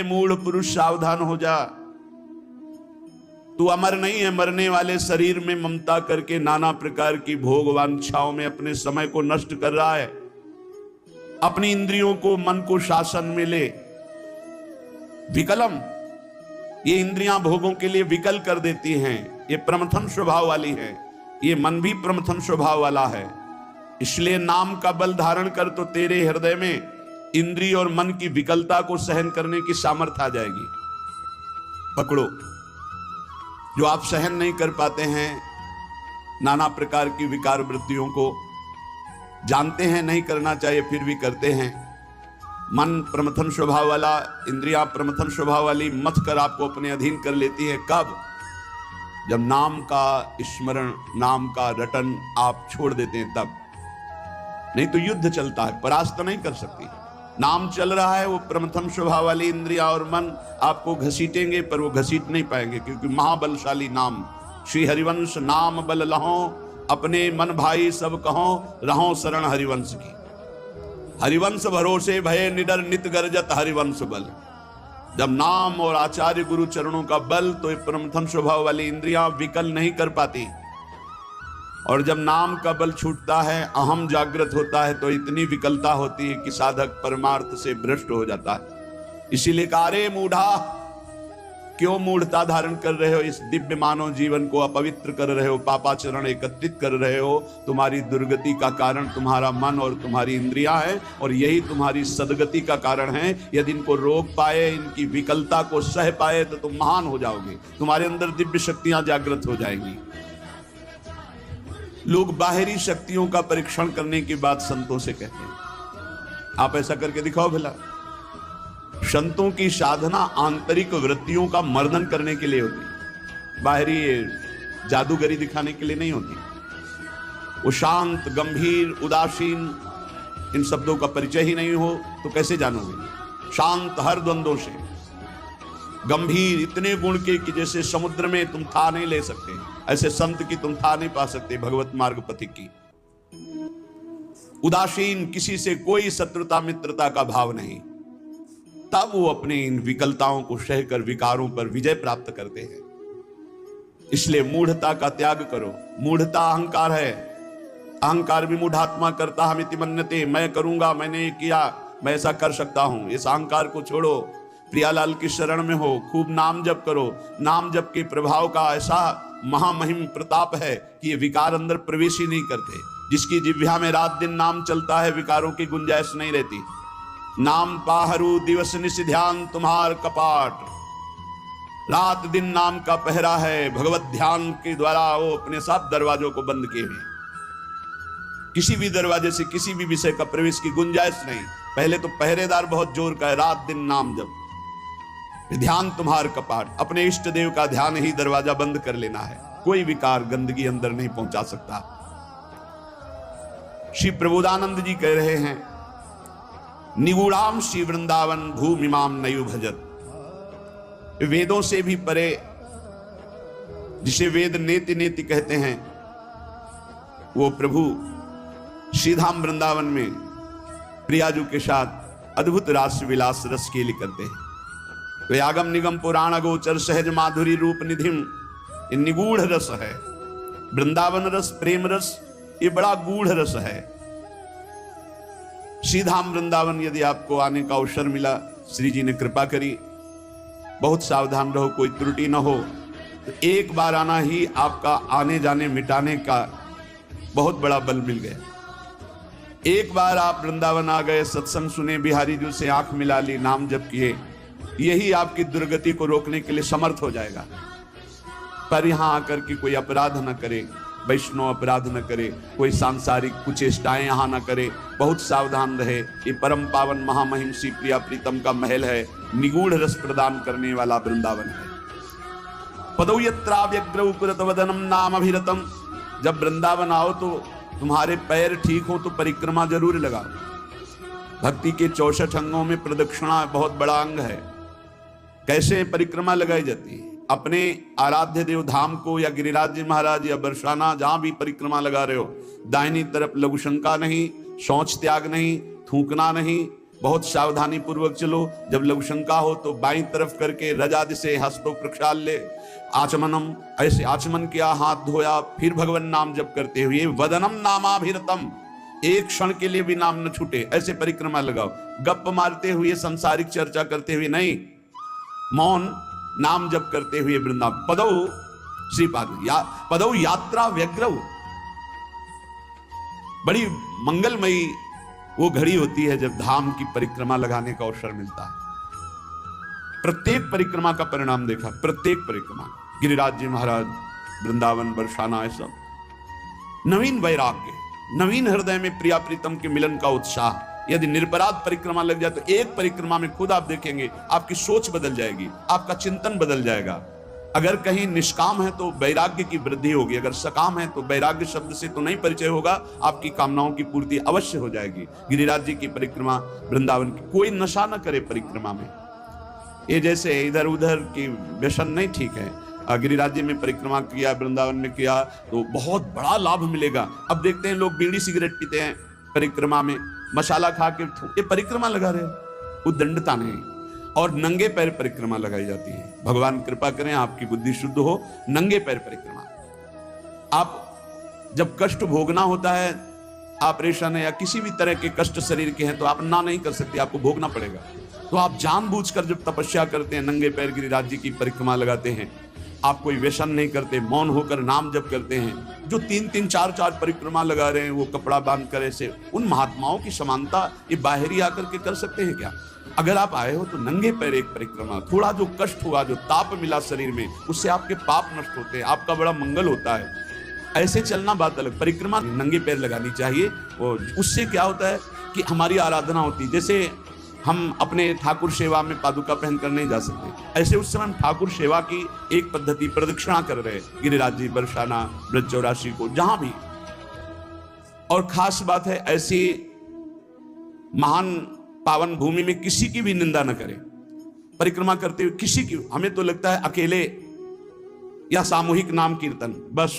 मूढ़ पुरुष सावधान हो जा, तू अमर नहीं है। मरने वाले शरीर में ममता करके नाना प्रकार की भोग वांछाओं में अपने समय को नष्ट कर रहा है। अपनी इंद्रियों को, मन को शासन में ले। विकलम, ये इंद्रियां भोगों के लिए विकल कर देती हैं। ये प्रमथन स्वभाव वाली है, ये मन भी प्रमथन स्वभाव वाला है। इसलिए नाम का बल धारण कर, तो तेरे हृदय में इंद्रिय और मन की विकलता को सहन करने की सामर्थ्य आ जाएगी। पकड़ो, जो आप सहन नहीं कर पाते हैं नाना प्रकार की विकार वृत्तियों को, जानते हैं नहीं करना चाहिए फिर भी करते हैं। मन प्रमथन स्वभाव वाला, इंद्रियां प्रमथन स्वभाव वाली मथ कर आपको अपने अधीन कर लेती है। कब? जब नाम का स्मरण, नाम का रटन आप छोड़ देते हैं तब। नहीं तो युद्ध चलता है, परास्त नहीं कर सकती। नाम चल रहा है, वो प्रमथन स्वभाव वाली इंद्रिया और मन आपको घसीटेंगे, पर वो घसीट नहीं पाएंगे, क्योंकि महाबलशाली नाम। श्री हरिवंश नाम बल लहो, अपने मन भाई सब कहो, रहो शरण हरिवंश की। हरिवंश भरोसे भय निडर नित गरजत हरिवंश बल। जब नाम और आचार्य गुरु चरणों का बल, तो प्रमथन स्वभाव वाली इंद्रियां विकल नहीं कर पाती। और जब नाम का बल छूटता है, अहम जागृत होता है, तो इतनी विकलता होती है कि साधक परमार्थ से भ्रष्ट हो जाता है। इसीलिए कारे मूढ़ा, क्यों मूढ़ता धारण कर रहे हो? इस दिव्य मानव जीवन को अपवित्र कर रहे हो, पापाचरण एकत्रित कर रहे हो। तुम्हारी दुर्गति का कारण तुम्हारा मन और तुम्हारी इंद्रियां है, और यही तुम्हारी सदगति का कारण है। यदि इनको रोक पाए, इनकी विकलता को सह पाए, तो तुम महान हो जाओगे। तुम्हारे अंदर दिव्य शक्तियां जागृत हो जाएंगी। लोग बाहरी शक्तियों का परीक्षण करने की बात संतों से कहते हैं। आप ऐसा करके दिखाओ भला। संतों की साधना आंतरिक वृत्तियों का मर्दन करने के लिए होती, बाहरी जादूगरी दिखाने के लिए नहीं होती। वो शांत, गंभीर, उदासीन, इन शब्दों का परिचय ही नहीं हो तो कैसे जानोगे? शांत हर द्वंद्वों से, गंभीर इतने गुण के कि जैसे समुद्र में तुम था नहीं ले सकते, ऐसे संत की तुम था नहीं पा सकते, भगवत मार्ग पथिक की। उदासीन, किसी से कोई शत्रुता मित्रता का भाव नहीं। तब वो अपने इन विकलताओं को सहकर विकारों पर विजय प्राप्त करते हैं। इसलिए मूढ़ता का त्याग करो। मूढ़ता अहंकार है। अहंकार भी मूढ़ात्मा करता हमिति मन्यते, मैं करूंगा, मैंने ये किया, मैं ऐसा कर सकता हूं। इस अहंकार को छोड़ो, प्रियालाल की शरण में हो, खूब नाम जप करो। नाम जप के प्रभाव का ऐसा महामहिम प्रताप है कि ये विकार अंदर प्रवेश ही नहीं करते। जिसकी जिह्वा में रात दिन नाम चलता है, विकारों की गुंजाइश नहीं रहती। नाम पाहरू दिवस निश ध्यान तुम्हार कपाट, रात दिन नाम का पहरा है। भगवत ध्यान के द्वारा वो अपने साथ दरवाजों को बंद किए हुए, किसी भी दरवाजे से किसी भी विषय का प्रवेश की गुंजाइश नहीं। पहले तो पहरेदार बहुत जोर का है, रात दिन नाम जप, ध्यान तुम्हार कपाट। अपने इष्ट देव का ध्यान ही दरवाजा बंद कर लेना है। कोई विकार, गंदगी अंदर नहीं पहुंचा सकता। श्री प्रबोधानंद जी कह रहे हैं, निगूढ़ाम श्री वृंदावन भूमिमाम नयु भजत। वेदों से भी परे, जिसे वेद नेति नेति कहते हैं, वो प्रभु श्रीधाम वृंदावन में प्रियाजू के साथ अद्भुत रास विलास रस खेली करते हैं। वे आगम निगम पुराण गोचर सहज माधुरी रूप निधिम, ये निगूढ़ रस है। वृंदावन रस, प्रेम रस, ये बड़ा गूढ़ रस है। श्रीधाम वृंदावन यदि आपको आने का अवसर मिला, श्री जी ने कृपा करी, बहुत सावधान रहो, कोई त्रुटि न हो, तो एक बार आना ही आपका आने जाने मिटाने का बहुत बड़ा बल मिल गया। एक बार आप वृंदावन आ गए, सत्संग सुने, बिहारी जी से आंख मिला ली, नाम जप किए, यही आपकी दुर्गति को रोकने के लिए समर्थ हो जाएगा। पर यहां आकर के कोई अपराध न करे, वैष्णव अपराध न करे, कोई सांसारिक कुचेष्टाएं यहां न करे, बहुत सावधान रहे। ये परम पावन महामहिम श्री प्रिया प्रीतम का महल है, निगूढ़ रस प्रदान करने वाला वृंदावन है। पदौ यत्रा व्यग्र उपरत वदनम नाम अभिरतम। जब वृंदावन आओ तो तुम्हारे पैर ठीक हो तो परिक्रमा जरूर लगाओ। भक्ति के 64 अंगों में प्रदक्षिणा बहुत बड़ा अंग है। कैसे परिक्रमा लगाई जाती है? अपने आराध्य देव धाम को या गिरिराज जी महाराज या बरसाना, जहां भी परिक्रमा लगा रहे हो, दाहिनी तरफ लघु शंका नहीं, शौच त्याग नहीं, थूकना नहीं, बहुत सावधानी पूर्वक चलो। जब लघु शंका हो तो बाईं तरफ करके रजादि से हस्तो प्रक्षाल्य आचमनम, ऐसे आचमन किया, हाथ धोया, फिर भगवान नाम जप करते हुए वदनम नामाभिरतम, एक क्षण के लिए भी नाम न छूटे, ऐसे परिक्रमा लगाओ। गप मारते हुए, संसारिक चर्चा करते हुए नहीं, मौन नाम जप करते हुए वृंदावन। पदौ श्रीपाद पदौ यात्रा व्यग्रव, बड़ी मंगलमयी वो घड़ी होती है जब धाम की परिक्रमा लगाने का अवसर मिलता है। प्रत्येक परिक्रमा का परिणाम देखा, प्रत्येक परिक्रमा, गिरिराज जी महाराज, वृंदावन, बरसाना, ऐसा नवीन वैराग्य, नवीन हृदय में प्रिया प्रीतम के मिलन का उत्साह। यदि निरपराध परिक्रमा लग जाए तो एक परिक्रमा में खुद आप देखेंगे आपकी सोच बदल जाएगी, आपका चिंतन बदल जाएगा। अगर कहीं निष्काम है तो वैराग्य की वृद्धि होगी, अगर सकाम है तो वैराग्य शब्द से तो नहीं परिचय होगा, आपकी कामनाओं की पूर्ति अवश्य हो जाएगी। गिरिराज जी की परिक्रमा, वृंदावन की, कोई नशा न करे परिक्रमा में। ये जैसे इधर उधर की व्यसन नहीं ठीक है। गिरिराज जी में परिक्रमा किया, वृंदावन में किया तो बहुत बड़ा लाभ मिलेगा। अब देखते हैं लोग बीड़ी सिगरेट पीते हैं परिक्रमा में, मसाला खा के, ये परिक्रमा लगा रहे हैं, उद्दंडता नहीं। और नंगे पैर परिक्रमा लगाई जाती है। भगवान कृपा करें आपकी बुद्धि शुद्ध हो, नंगे पैर परिक्रमा। आप जब कष्ट भोगना होता है, ऑपरेशन है या किसी भी तरह के कष्ट शरीर के हैं, तो आप ना नहीं कर सकते, आपको भोगना पड़ेगा। तो आप जानबूझकर जब तपस्या करते हैं, नंगे पैर गिरिराज जी की परिक्रमा लगाते हैं, आप कोई व्यसन नहीं करते, मौन होकर नाम जप करते हैं। जो 3-3, 4-4 परिक्रमा लगा रहे हैं, वो कपड़ा बांध कर ऐसे, उन महात्माओं की समानता ये बाहरी आकर के कर सकते हैं क्या? अगर आप आए हो तो नंगे पैर एक परिक्रमा, थोड़ा जो कष्ट हुआ, जो ताप मिला शरीर में, उससे आपके पाप नष्ट होते हैं, आपका बड़ा मंगल होता है। ऐसे चलना बात अलग, परिक्रमा नंगे पैर लगानी चाहिए। और उससे क्या होता है कि हमारी आराधना होती है। जैसे हम अपने ठाकुर सेवा में पादुका पहनकर नहीं जा सकते, ऐसे उस समय हम ठाकुर सेवा की एक पद्धति प्रदक्षिणा कर रहे, गिरिराज जी, बरसाना, ब्रज 84 को, जहां भी। और खास बात है, ऐसी महान पावन भूमि में किसी की भी निंदा न करें। परिक्रमा करते हुए किसी की, हमें तो लगता है अकेले या सामूहिक नाम कीर्तन, बस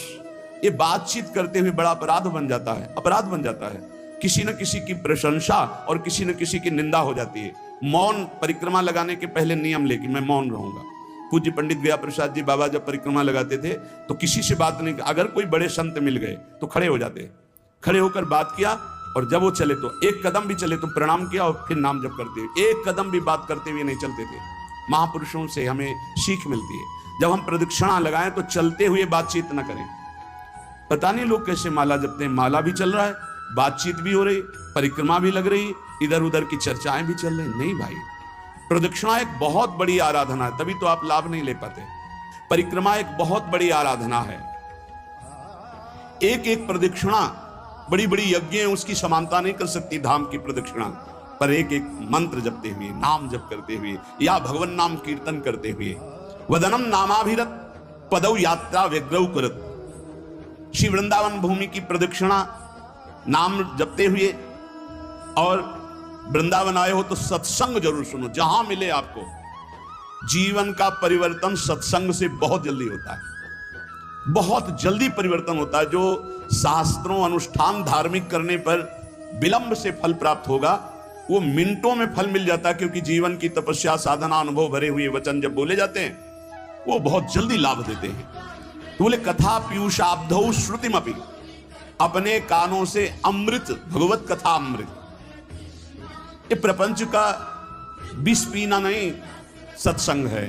ये बातचीत करते हुए बड़ा अपराध बन जाता है, अपराध बन जाता है। किसी न किसी की प्रशंसा और किसी न किसी की निंदा हो जाती है। मौन परिक्रमा लगाने के पहले नियम ले कि मैं मौन रहूंगा। पूज्य पंडित गया प्रसाद जी बाबा जब परिक्रमा लगाते थे तो किसी से बात नहीं, अगर कोई बड़े संत मिल गए तो खड़े हो जाते, खड़े होकर बात किया, और जब वो चले तो एक कदम भी चले तो प्रणाम किया और फिर नाम जप करते हुए, एक कदम भी बात करते हुए नहीं चलते थे। महापुरुषों से हमें सीख मिलती है। जब हम प्रदक्षिणा लगाएं तो चलते हुए बातचीत न करें। पता नहीं लोग कैसे माला जपते हैं, माला भी चल रहा है, बातचीत भी हो रही, परिक्रमा भी लग रही, इधर उधर की चर्चाएं भी चल रही। नहीं भाई, प्रदक्षिणा एक बहुत बड़ी आराधना है, तभी तो आप लाभ नहीं ले पाते। परिक्रमा एक बहुत बड़ी आराधना है। एक एक प्रदक्षिणा बड़ी बड़ी यज्ञ है, उसकी समानता नहीं कर सकती धाम की प्रदक्षिणा। पर एक एक मंत्र जपते हुए, नाम जप करते हुए या भगवान नाम कीर्तन करते हुए, वदनम नामाभिरत पदौ यात्रा व्यग्रौ करत, श्री वृंदावन भूमि की प्रदक्षिणा नाम जपते हुए। और वृंदावन आए हो तो सत्संग जरूर सुनो, जहां मिले आपको। जीवन का परिवर्तन सत्संग से बहुत जल्दी होता है, बहुत जल्दी परिवर्तन होता है। जो शास्त्रों अनुष्ठान धार्मिक करने पर विलंब से फल प्राप्त होगा, वो मिनटों में फल मिल जाता है, क्योंकि जीवन की तपस्या, साधना, अनुभव भरे हुए वचन जब बोले जाते हैं वो बहुत जल्दी लाभ देते हैं। तो बोले कथा पीयूषाब्धौ श्रुतिमपि, अपने कानों से अमृत, भगवत कथा अमृत। ये प्रपंच का विष पीना नहीं सत्संग है,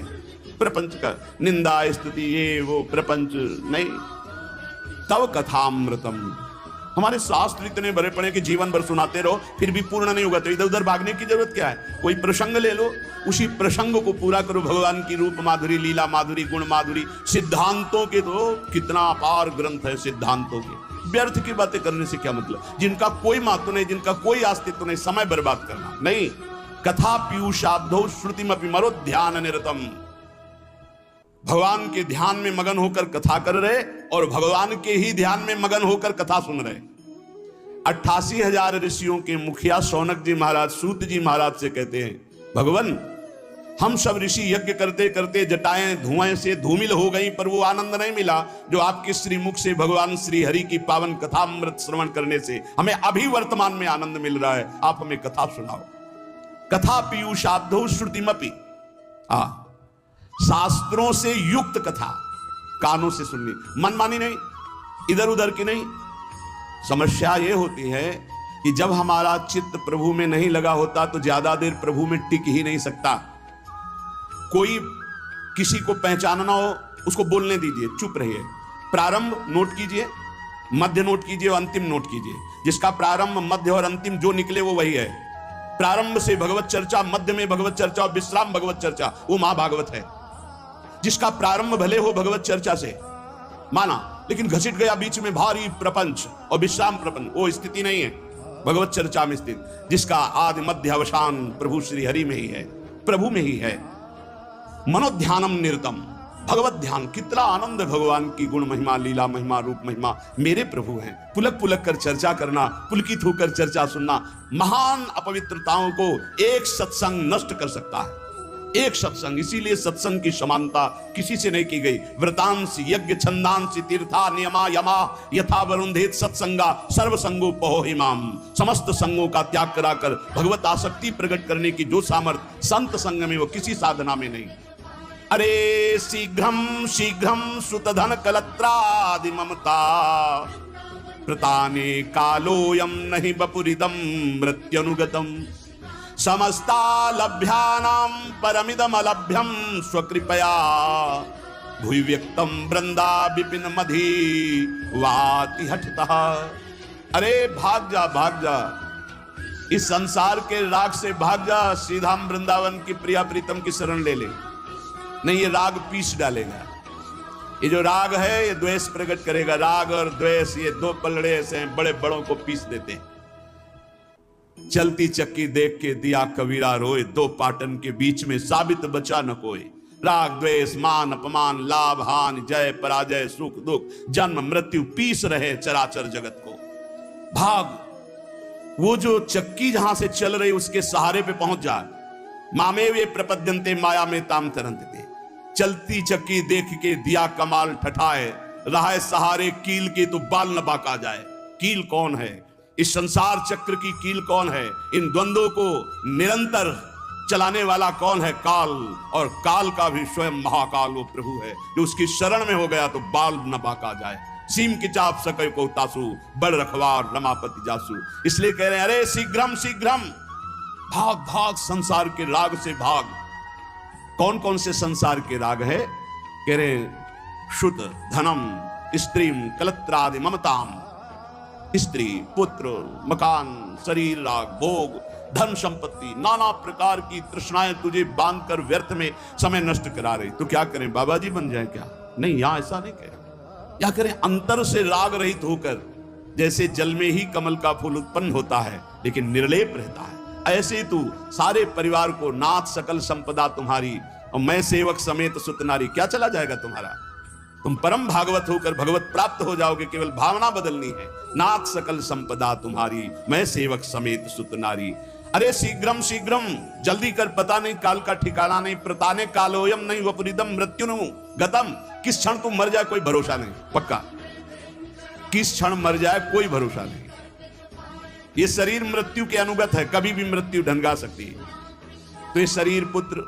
प्रपंच का निंदा स्तुति ये वो प्रपंच नहीं। तव कथामृतम, हमारे शास्त्र इतने भरे पड़े कि जीवन भर सुनाते रहो फिर भी पूर्ण नहीं होगा, तो इधर उधर भागने की जरूरत क्या है? कोई प्रसंग ले लो, उसी प्रसंग को पूरा करो। भगवान की रूप माधुरी, लीला माधुरी, गुण माधुरी, सिद्धांतों के तो कितना अपार ग्रंथ है सिद्धांतों के। व्यर्थ की बातें करने से क्या मतलब, जिनका कोई महत्व नहीं, जिनका कोई अस्तित्व नहीं, समय बर्बाद करना नहीं। कथा पीयूषाब्धौ श्रुतिमपि मरो ध्यान निरतम, भगवान के ध्यान में मगन होकर कथा कर रहे और भगवान के ही ध्यान में मगन होकर कथा सुन रहे। 88,000 ऋषियों के मुखिया शौनक जी महाराज सूत जी महाराज से कहते हैं, भगवान हम सब ऋषि यज्ञ करते करते जटाएं धुएं से धूमिल हो गई, पर वो आनंद नहीं मिला जो आपके श्रीमुख से भगवान श्री हरि की पावन कथा अमृत श्रवण करने से हमें अभी वर्तमान में आनंद मिल रहा है। आप हमें कथा सुनाओ। कथा पीयूषाब्धौ श्रुतिमपि, शास्त्रों से युक्त कथा कानों से सुननी, मनमानी नहीं, इधर उधर की नहीं। समस्या यह होती है कि जब हमारा चित्त प्रभु में नहीं लगा होता तो ज्यादा देर प्रभु में टिक ही नहीं सकता। कोई किसी को पहचानना हो उसको बोलने दीजिए, चुप रहिए। प्रारंभ नोट कीजिए, मध्य नोट कीजिए और अंतिम नोट कीजिए। जिसका प्रारंभ मध्य और अंतिम जो निकले वो वही है। प्रारंभ से भगवत चर्चा, मध्य में भगवत चर्चा और विश्राम भगवत चर्चा, वो महाभागवत है। जिसका प्रारंभ भले हो भगवत चर्चा से माना, लेकिन घसीट गया बीच में भारी प्रपंच और विश्राम प्रपंच, वो स्थिति नहीं है भगवत चर्चा में स्थित। जिसका आदि मध्य अवसान प्रभु श्री हरि में ही है, प्रभु में ही है। मनोध्यानम निरतम, भगवत ध्यान, कितना आनंद भगवान की गुण महिमा, लीला महिमा, रूप महिमा, मेरे प्रभु हैं। पुलक पुलक कर चर्चा करना, पुलकित होकर चर्चा सुनना, महान अपवित्रताओं को एक सत्संग नष्ट कर सकता है, एक सत्संग। इसीलिए सत्संग की समानता किसी से नहीं की गई। व्रतांश यज्ञ छंदांश तीर्था नियमा यमा यथा वरुंधेत सत्संगा सर्वसंगो पहो हिमाम। समस्त संगों का त्याग कराकर भगवत आसक्ति प्रकट करने की जो सामर्थ्य संत संग में, वो किसी साधना में नहीं। अरे शीघ्रम शीघ्रम सुतधन कलत्रादि ममता, प्रताने कालोयम नहीं बपुरिदम मृत्युनुगतम। समस्ता लभ्यानाम परमिदम अलभ्यम स्वकृपया, भूय व्यक्तम वृंदा विपिन मधि वाति हठतः। अरे भाग जा, भाग जा, इस संसार के राग से भाग जा, सीधा वृंदावन की प्रिया प्रीतम की शरण ले ले। नहीं, ये राग पीस डालेगा। ये जो राग है ये द्वेष प्रकट करेगा। राग और द्वेष ये दो पलड़े ऐसे हैं, बड़े बड़ों को पीस देते हैं। चलती चक्की देख के दिया कबीरा रोए, दो पाटन के बीच में साबित बचा न कोई। राग द्वेष मान अपमान, लाभ हानि, जय पराजय, सुख दुख, जन्म मृत्यु पीस रहे चराचर जगत को। भाग, वो जो चक्की जहां से चल रही उसके सहारे पे पहुंच जा। मामे वे प्रपद्यंते माया में ताम तरंते। चलती चक्की देख के दिया कमाल ठठाए, रहा सहारे कील के तो बाल न बाका जाए। कील कौन है? इस संसार चक्र की कील कौन है? इन द्वंद्वों को निरंतर चलाने वाला कौन है? काल। और काल का भी स्वयं महाकाल वो प्रभु है, जो उसकी शरण में हो गया तो बाल न बाका जाए। सीम की चाप सकै को तासु, बड़ रखवार रमापति जासु। इसलिए कह रहे हैं अरे शीघ्रम शीघ्रम, भाग भाग संसार के राग से भाग। कौन कौन से संसार के राग है? कह रहे शुद्ध धनम स्त्रीम कलत्रादि ममताम। स्त्री पुत्र मकान शरीर राग भोग धन संपत्ति नाना प्रकार की तृष्णाएं तुझे बांध कर व्यर्थ में समय नष्ट करा रही। तो क्या करें, बाबा जी बन जाए क्या? नहीं, यहां ऐसा नहीं कह रहे। क्या करें? अंतर से राग रहित होकर, जैसे जल में ही कमल का फूल उत्पन्न होता है लेकिन निर्लेप रहता है, ऐसे तू सारे परिवार को नाथ सकल संपदा तुम्हारी और मैं सेवक समेत सुत नारी। क्या चला जाएगा तुम्हारा? तुम परम भागवत होकर भगवत प्राप्त हो जाओगे। केवल भावना बदलनी है। नाथ सकल संपदा तुम्हारी, मैं सेवक समेत सुत नारी। अरे शीघ्रम शीघ्रम, जल्दी कर, पता नहीं काल का ठिकाना नहीं। प्रताने कालोयम नहीं वपुरिदम मृत्युनु गतम। किस क्षण तुम मर जाए कोई भरोसा नहीं, पक्का। किस क्षण मर जाए कोई भरोसा नहीं। ये शरीर मृत्यु के अनुगत है, कभी भी मृत्यु ढंगा सकती है। तो ये शरीर पुत्र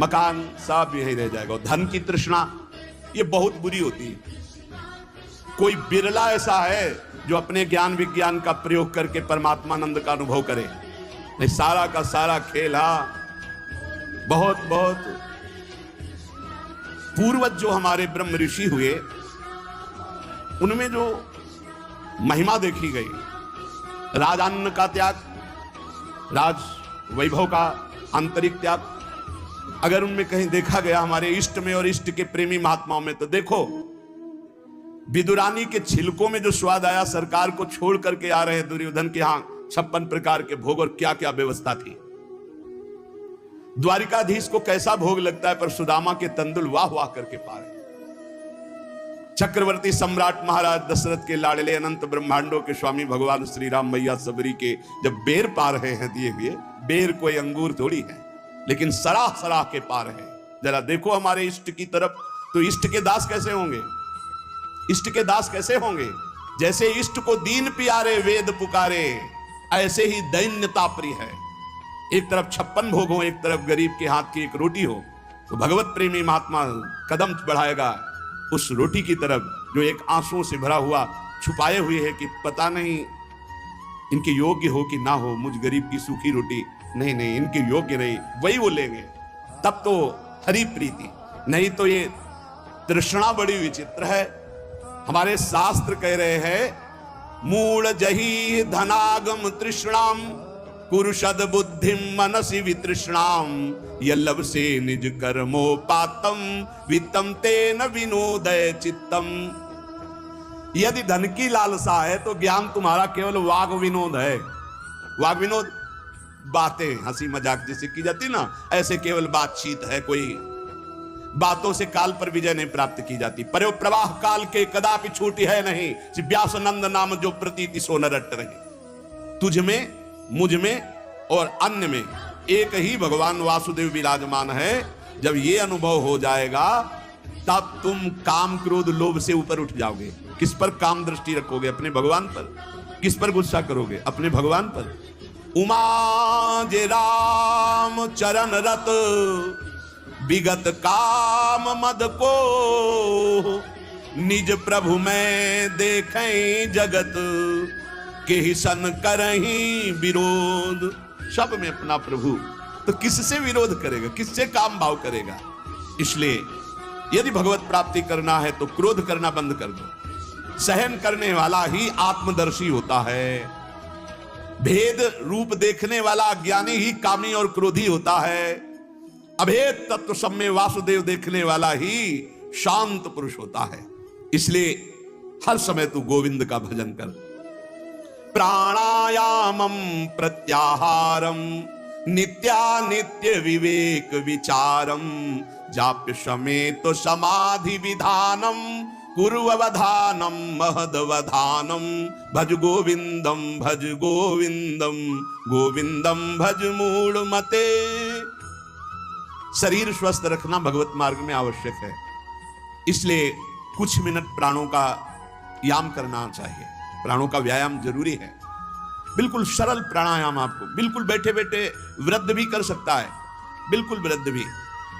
मकान सब यही रह जाएगा। धन की तृष्णा ये बहुत बुरी होती है। कोई बिरला ऐसा है जो अपने ज्ञान विज्ञान का प्रयोग करके परमात्मानंद का अनुभव करे। नहीं, सारा का सारा खेल बहुत बहुत पूर्वज जो हमारे ब्रह्म ऋषि हुए उनमें जो महिमा देखी गई, राजान्न का त्याग, राज वैभव का आंतरिक त्याग, अगर उनमें कहीं देखा गया हमारे इष्ट में और इष्ट के प्रेमी महात्माओं में, तो देखो विदुरानी के छिलकों में जो स्वाद आया, सरकार को छोड़ करके आ रहे दुर्योधन के यहां 56 प्रकार के भोग और क्या क्या व्यवस्था थी। द्वारिकाधीश को कैसा भोग लगता है, पर सुदामा के तंदुल वाह वाह करके पा रहे। चक्रवर्ती सम्राट महाराज दशरथ के लाडले अनंत ब्रह्मांडों के स्वामी भगवान श्री राम मैया सबरी के जब बेर पा रहे हैं दिए हुए, बेर कोई अंगूर थोड़ी है, लेकिन सराह सराह के पा रहे हैं। जरा देखो हमारे इष्ट की तरफ, तो इष्ट के दास कैसे होंगे? इष्ट के दास कैसे होंगे? जैसे इष्ट को दीन प्यारे वेद पुकारे, ऐसे ही दैन्यता प्रिय है। एक तरफ 56 भोग हो, एक तरफ गरीब के हाथ की एक रोटी हो, तो भगवत प्रेमी महात्मा कदम बढ़ाएगा उस रोटी की तरफ जो एक आंसुओं से भरा हुआ छुपाए हुए है कि पता नहीं इनके योग्य हो कि ना हो, मुझ गरीब की सूखी रोटी नहीं नहीं इनके योग्य नहीं, वही वो लेंगे। तब तो हरि प्रीति, नहीं तो ये तृष्णा बड़ी विचित्र है। हमारे शास्त्र कह रहे हैं मूल जही धनागम तृष्णाम कुरुषद बुद्धिम मनसि वितृष्णाम यल्लभ से निज कर्मोपातम वित्तम तेन विनोदय चित्तम। यदि धन की लालसा है तो ज्ञान तुम्हारा केवल वाग विनोद है। वाग विनोद बातें, हंसी मजाक जैसे की जाती ना, ऐसे केवल बातचीत है। कोई बातों से काल पर विजय नहीं प्राप्त की जाती। पर प्रवाह काल के कदापि छूटी है नहीं, व्यासनंद नाम जो प्रतीति सो न रट रहे। तुझ में, मुझ में और अन्य में एक ही भगवान वासुदेव विराजमान है। जब ये अनुभव हो जाएगा तब तुम काम क्रोध लोभ से ऊपर उठ जाओगे। किस पर काम दृष्टि रखोगे? अपने भगवान पर। किस पर गुस्सा करोगे? अपने भगवान पर। उमा जे राम चरण रत विगत काम मद को निज प्रभु में देखें जगत के ही सन करहीं विरोध। सब में अपना प्रभु, तो किससे विरोध करेगा? किससे काम भाव करेगा? इसलिए यदि भगवत प्राप्ति करना है तो क्रोध करना बंद कर दो। सहन करने वाला ही आत्मदर्शी होता है। भेद रूप देखने वाला अज्ञानी ही कामी और क्रोधी होता है। अभेद तत्व सब में वासुदेव देखने वाला ही शांत पुरुष होता है। इसलिए हर समय तू गोविंद का भजन कर। प्राणायामम प्रत्याहारम नित्यानित्य विवेक विचारम जाप्य समेत समाधि विधानम कुर्ववधानम महदवधानम भज गोविंदम भज गोविंदम गोविंदम भज मूढ़ मते। शरीर स्वस्थ रखना भगवत मार्ग में आवश्यक है। इसलिए कुछ मिनट प्राणों का याम करना चाहिए। प्राणों का व्यायाम जरूरी है। बिल्कुल सरल प्राणायाम, आपको बिल्कुल बैठे बैठे वृद्ध भी कर सकता है। बिल्कुल वृद्ध भी,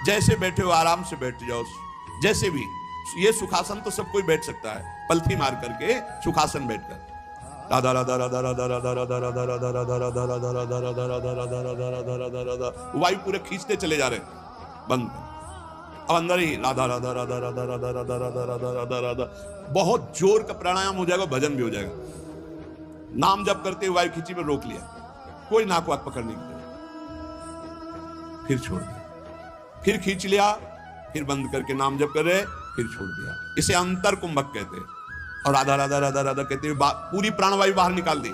जैसे बैठे हो आराम से बैठ जाओ। जैसे भी ये सुखासन तो सब कोई बैठ सकता है, पलथी मार करके सुखासन बैठकर राधा राधा राधा राधा राधा राधा राधा राधा राधा राधा राधा राधा राधा राधा राधा राधा राधा राधा राधा वायु पूरे खींचते चले जा रहे, बंद। अब अंदर ही राधा राधा राधा राधा राधा राधा राधा राधा राधा राधा। बहुत जोर का प्राणायाम हो जाएगा, भजन भी हो जाएगा। नाम जप करते हुए वायु खींची में रोक लिया, कोई नाक वाक पकड़ने की जरूरत, फिर छोड़ दिया, फिर खींच लिया, फिर बंद करके नाम जप कर रहे, फिर छोड़ दिया। इसे अंतर कुंभक कहते हैं। और राधा राधा राधा राधा कहते हुए पूरी प्राणवायु बाहर निकाल दी,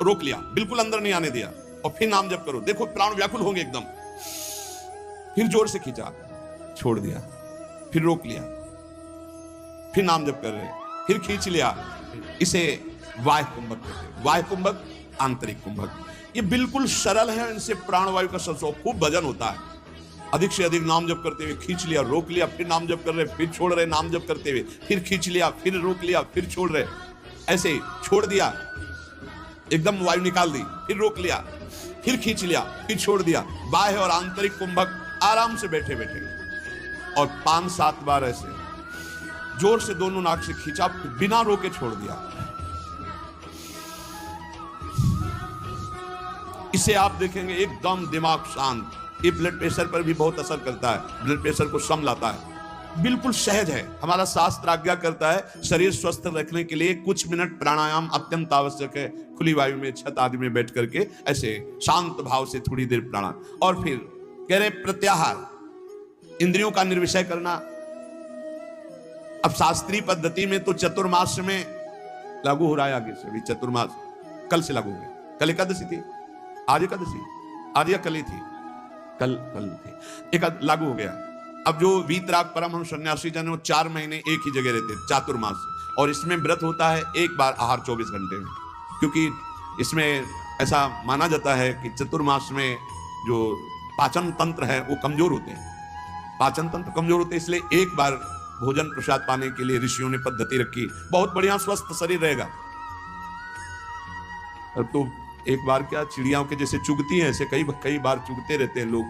रोक लिया, बिल्कुल अंदर नहीं आने दिया, और फिर नाम जप करो। देखो प्राण व्याकुल होंगे एकदम। फिर जोर से खींचा, छोड़ दिया, फिर रोक लिया, फिर नाम जप कर रहे, फिर खींच लिया। इसे वायु कुंभक कहते हैं। वायु कुंभक, आंतरिक कुंभक। ये बिल्कुल सरल है। इनसे प्राणवायु का खूब भजन होता है। अधिक से अधिक नाम जप करते हुए खींच लिया, रोक लिया, फिर नाम जप कर रहे, फिर छोड़ रहे, नाम जप करते हुए फिर खींच लिया, फिर रोक लिया, फिर छोड़ रहे। ऐसे छोड़ दिया, एकदम वायु निकाल दी, फिर रोक लिया, फिर खींच लिया, फिर छोड़ दिया। बाह्य और आंतरिक कुंभक आराम से बैठे बैठे, और 5-7 बार ऐसे जोर से दोनों नाक से खींचा, बिना रोके छोड़ दिया। इसे आप देखेंगे एकदम दिमाग शांत। ये ब्लड प्रेशर पर भी बहुत असर करता है, ब्लड प्रेशर को सम लाता है। बिल्कुल सहज है। हमारा शास्त्र आज्ञा करता है शरीर स्वस्थ रखने के लिए कुछ मिनट प्राणायाम अत्यंत आवश्यक है। खुली वायु में, छत आदि में बैठ करके ऐसे शांत भाव से थोड़ी देर प्राणायाम। और फिर कह रहे प्रत्याहार, इंद्रियों का निर्विषय करना। अब शास्त्रीय पद्धति में तो चतुर्मास में लागू हो रहा है, आगे से भी चतुर्मास कल से लागू हो गया। कल एकादशी थी, आज एकादशी, आज या कल ही थी, कल थी, एक लागू हो गया। अब जो वीतराग परमहंस सन्यासी जन, वो 4 महीने एक ही जगह रहते, चातुर्मास। और इसमें व्रत होता है एक बार आहार 24 घंटे में, क्योंकि इसमें ऐसा माना जाता है कि चतुर्मास में जो पाचन तंत्र है वो कमजोर होते हैं। पाचन तंत्र कमजोर होते हैं, इसलिए एक बार भोजन प्रसाद पाने के लिए ऋषियों ने पद्धति रखी। बहुत बढ़िया स्वस्थ शरीर रहेगा। तो एक बार क्या, चिड़ियाओं के जैसे चुगती हैं ऐसे कई कई बार चुगते रहते हैं लोग।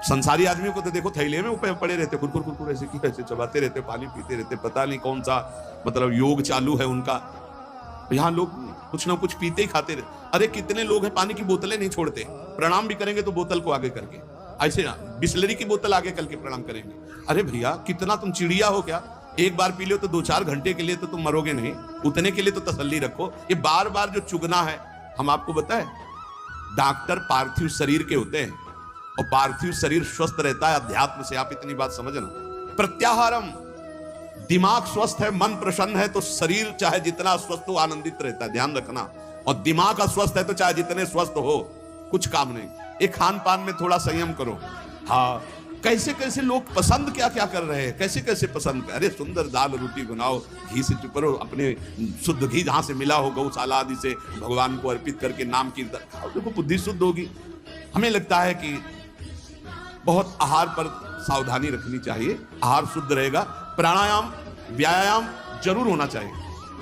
संसारी आदमियों को तो देखो थैले में ऊपर पड़े रहते, कुरकुर कुरकुर ऐसे की ऐसे चबाते रहते, पानी पीते रहते, पता नहीं कौन सा मतलब योग चालू है उनका। यहाँ लोग कुछ ना कुछ पीते ही खाते रहते। अरे कितने लोग हैं पानी की बोतलें नहीं छोड़ते, प्रणाम भी करेंगे तो बोतल को आगे करके, ऐसे बिस्लरी की बोतल आगे करके प्रणाम करेंगे। अरे भैया कितना तुम चिड़िया हो क्या, एक बार पी लो तो 2-4 घंटे के लिए तो तुम मरोगे नहीं, उतने के लिए तो तसल्ली रखो। ये बार बार जो चुगना है, हम आपको बताएं डॉक्टर पार्थिव शरीर के होते हैं और पार्थिव शरीर स्वस्थ रहता है अध्यात्म से, आप इतनी बात समझना। प्रत्याहारम, दिमाग स्वस्थ है, मन प्रसन्न है तो शरीर चाहे जितना स्वस्थ हो आनंदित रहता है, ध्यान रखना। और दिमाग अस्वस्थ है तो चाहे जितने स्वस्थ हो कुछ काम नहीं। एक खान पान में थोड़ा संयम करो। हाँ, कैसे कैसे लोग पसंद क्या क्या कर रहे हैं, कैसे कैसे पसंद, अरे सुंदर दाल रोटी बनाओ, घी से चुपरो, अपने शुद्ध घी जहां से मिला हो गौशाला आदि से भगवान को अर्पित करके नाम कीर्तन खाओ, देखो बुद्धि शुद्ध होगी। हमें लगता है कि बहुत आहार पर सावधानी रखनी चाहिए, आहार शुद्ध रहेगा। प्राणायाम व्यायाम जरूर होना चाहिए,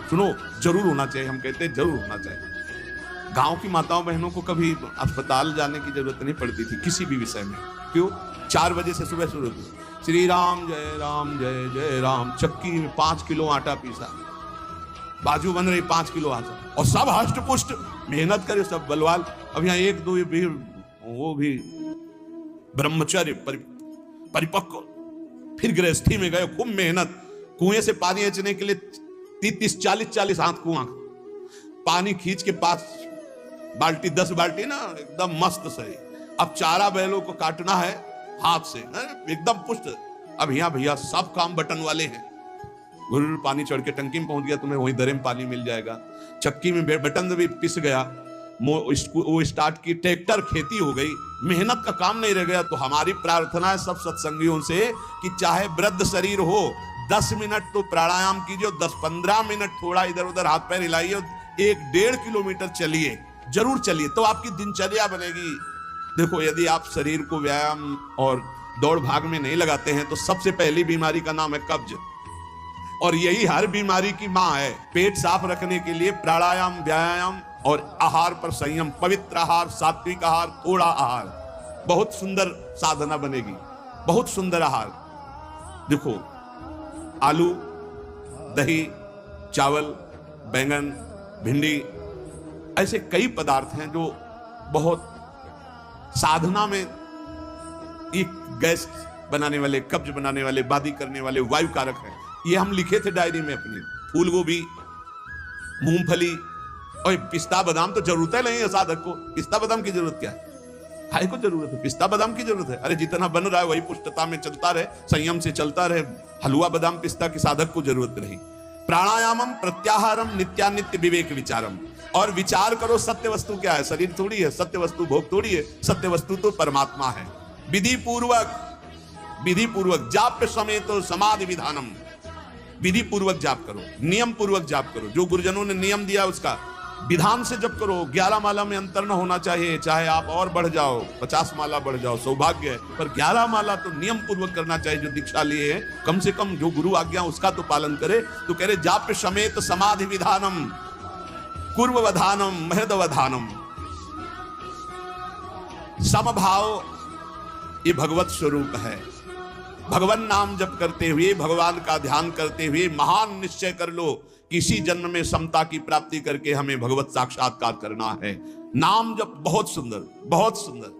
सुनो जरूर होना चाहिए, हम कहते हैं जरूर होना चाहिए। गांव की माताओं बहनों को कभी अस्पताल जाने की जरूरत नहीं पड़ती थी किसी भी विषय में। क्यों? 4 बजे से सुबह शुरू होती, श्री राम जय जय राम, चक्की में 5 किलो आटा पीसा, बाजू बन रही 5 किलो आटा, और सब हष्ट पुष्ट मेहनत करे, सब बलवाल। अब यहाँ 1-2 भी वो भी ब्रह्मचर्य परिपक्व, फिर गृहस्थी में गए, खूब मेहनत, कुएं से पानी खींचने के लिए 30-40 हाथ कुआं, पानी खींच के 5 बाल्टी 10 बाल्टी ना, एकदम मस्त सही। अब चारा बैलों को काटना है हाथ से, एकदम पुष्ट। अब यहाँ भैया सब काम बटन वाले हैं, गुरु पानी चढ़ के टंकी में पहुंच गया, तुम्हें वहीं दरे में पानी मिल जाएगा। चक्की में बटन भी पिस गया, वो स्टार्ट की, ट्रैक्टर खेती हो गई, मेहनत का काम नहीं रह गया। तो हमारी प्रार्थना है सब सत्संगियों से कि चाहे वृद्ध शरीर हो, 10 मिनट तो प्राणायाम कीजिए, 10-15 मिनट थोड़ा इधर उधर हाथ पैर हिलाइए, 1-1.5 किलोमीटर चलिए, जरूर चलिए, तो आपकी दिनचर्या बनेगी। देखो यदि आप शरीर को व्यायाम और दौड़ भाग में नहीं लगाते हैं तो सबसे पहली बीमारी का नाम है कब्ज, और यही हर बीमारी की मां है। पेट साफ रखने के लिए प्राणायाम व्यायाम और आहार पर संयम, पवित्र आहार, सात्विक आहार, थोड़ा आहार, बहुत सुंदर साधना बनेगी, बहुत सुंदर आहार। देखो आलू, दही, चावल, बैंगन, भिंडी, ऐसे कई पदार्थ हैं जो बहुत साधना में एक गैस बनाने वाले, कब्ज बनाने वाले, बादी करने वाले वायु कारक हैं। ये हम लिखे थे डायरी में अपनी। फूल गोभी, मूंगफली और पिस्ता बादाम तो जरूरत है नहीं है साधक को। पिस्ता बादाम की जरूरत क्या है? खाए को जरूरत है, पिस्ता बादाम की जरूरत है। अरे जितना बन रहा है वही पुष्टता में चलता रहे, संयम से चलता रहे, हलवा बादाम पिस्ता की साधक को जरूरत नहीं। प्राणायामम प्रत्याहारम नित्यानित्य विवेक विचारम, और विचार करो सत्य वस्तु क्या है। शरीर थोड़ी है, सत्य वस्तु भोग थोड़ी है, सत्य वस्तु तो परमात्मा है। विधि पूर्वक जाप्य समय तो समाधि विधानम, विधि पूर्वक जाप करो, नियम पूर्वक जाप करो, जो गुरुजनों ने नियम दिया उसका विधान से जप करो। 11 माला में अंतर न होना चाहिए, चाहे आप और बढ़ जाओ, 50 माला बढ़ जाओ, सौभाग्य है, पर 11 माला तो नियम पूर्वक करना चाहिए। जो दीक्षा लिए है कम से कम जो गुरु आज्ञा उसका तो पालन करे। तो कह रहे जाप्य समेत समाधि विधानम, कुर्ववधानम, महदवधानम, समभाव, ये भगवत स्वरूप है। भगवान नाम जप करते हुए, भगवान का ध्यान करते हुए महान निश्चय कर लो कि इसी जन्म में समता की प्राप्ति करके हमें भगवत साक्षात्कार करना है। नाम जप बहुत सुंदर, बहुत सुंदर।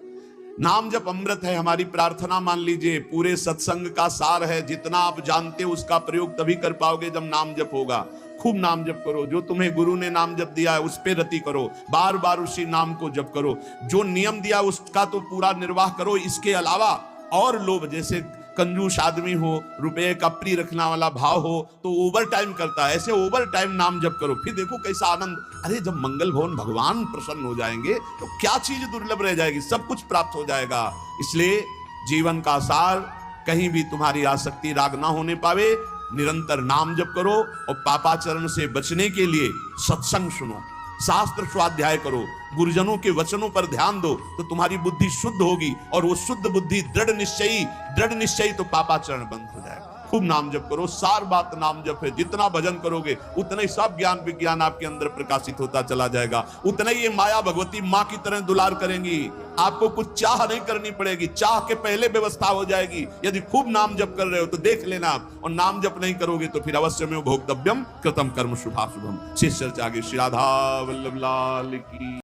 नाम जप अमृत है। हमारी प्रार्थना मान लीजिए पूरे सत्संग का सार है। जितना आप जानते हो उसका प्रयोग तभी कर पाओगे जब नाम जप होगा। खूब नाम जप करो, जो तुम्हें गुरु ने नाम जप दिया है उस पे रति करो, बार बार उसी नाम को जप करो। जो नियम दिया उसका तो पूरा निर्वाह करो। इसके अलावा और लोभ, जैसे कंजूस आदमी हो, रुपए का प्रिय रखना वाला भाव हो तो ओवर टाइम करता है, ऐसे ओवर टाइम नाम जप करो, फिर देखो कैसा आनंद। अरे जब मंगल भवन भगवान प्रसन्न हो जाएंगे तो क्या चीज दुर्लभ रह जाएगी, सब कुछ प्राप्त हो जाएगा। इसलिए जीवन का सार, कहीं भी तुम्हारी आसक्ति राग ना होने पावे, निरंतर नाम जप करो और पापाचरण से बचने के लिए सत्संग सुनो, शास्त्र स्वाध्याय करो, गुरुजनों के वचनों पर ध्यान दो, तो तुम्हारी बुद्धि शुद्ध होगी और वो शुद्ध बुद्धि दृढ़ निश्चयी तो पापाचरण बंद हो जाएगा। खूब नाम जप करो। सार बात नाम जप है। जितना भजन करोगे उतना ही सब ज्ञान विज्ञान आपके अंदर प्रकाशित होता चला जाएगा। उतना ही ये माया भगवती माँ की तरह दुलार करेंगी। आपको कुछ चाह नहीं करनी पड़ेगी, चाह के पहले व्यवस्था हो जाएगी। यदि खूब नाम जप कर रहे हो तो देख लेना आप, और नाम जप नहीं करोगे तो फिर अवश्य में भोक्तव्यम कृतम कर्म शुभाशुभम। शेष चर्चा आगे। श्री राधा वल्लभ लाल की।